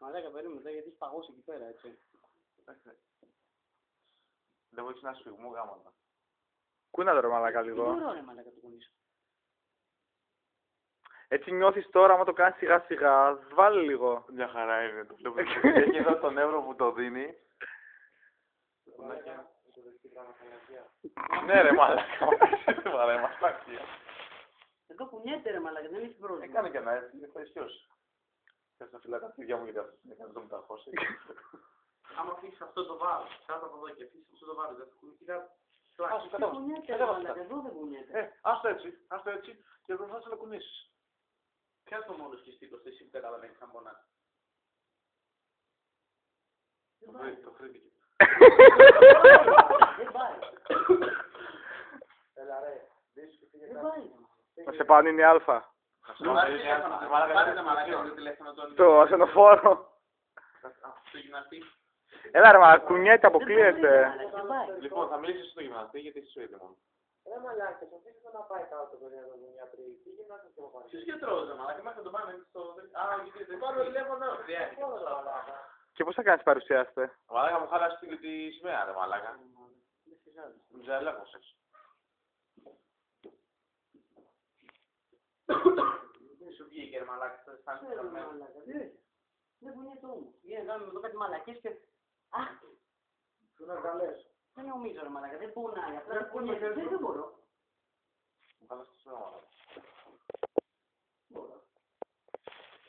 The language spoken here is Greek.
Μαλάκα, περίμενα γιατί έχει παγώσει εκεί πέρα, έτσι. Δεν μπορείς να σφιγμού γάματα. Κούνα το μαλάκα λίγο. Τι ωραίο ρε μαλάκα το κουνήσω. Έτσι νιώθεις τώρα, άμα το κάνεις σιγά σιγά, βάλε λίγο. Μια χαρά είναι το βλέπω. Έχει εδώ τον ευρώ που το δίνει. Ναι ρε μαλάκα, μας ταξία. Εδώ κουνιέται ρε μαλάκα, δεν έχει πρόβλημα. Έκανε και ένα έτσι, είναι ευχαριστιός. Θες να φυλάει τα παιδιά μου γιατί αυτός είναι έκανε το μεταχώσει. Άμα αφήσεις αυτό το βάρος, κάτω από εδώ και αφήσεις αυτό το βάρος, δεν θα κουνηθεί κάτι. Άσου, Δεν κουνιέται ρε μαλάκα, εδώ δεν κουνιέται. Άστο έτσι και προσπάθησε να κουνήσεις. Ποια το μόνος και στήκος εσύ που καταλαβαίνεις αν πονάς. Το χρήθηκε. Δεν πάει. Έλα ρε, δεις και φύγε Δεν πάει. Να σε πάνε είναι αλφα. Το ασθενοφόρο. Στο γυμναστή. Έλα ρε μα, κουνιέται, αποκλείεται. Λοιπόν, θα μιλήσεις στο γυμναστή γιατί είσαι έτοιμο. Ρε μαλάκες, αφήστε να πάει κάτω παιδιά τον γιατρή. Τι γυμνάστης και μου πάρει. Ποιος γιατρός ρε μαλάκα, μέχρι να τον πάνε στο... Α, γιατί δεν Πάρω τηλέφωνο. Και πώς θα κάνεις παρουσιάστε. Μαλάκα μου χάλασε τη σημαία ρε μαλάκα. Μην ξαλέχωσες. Δεν σου βγήκε ρε μαλάκα, θα αισθάνεσαι καλμένο. Δεν κουνιέται όμως. Βγαίνει να κάνουμε εδώ κάτι μαλακές και... Α! Σου να καλές. Δεν νομίζω ρε μαλάκα, δεν πονάει. Απλά δεν κουνιέται. Δεν μπορώ. Μου χάλασε τη σημαία μαλάκα. Μπορώ.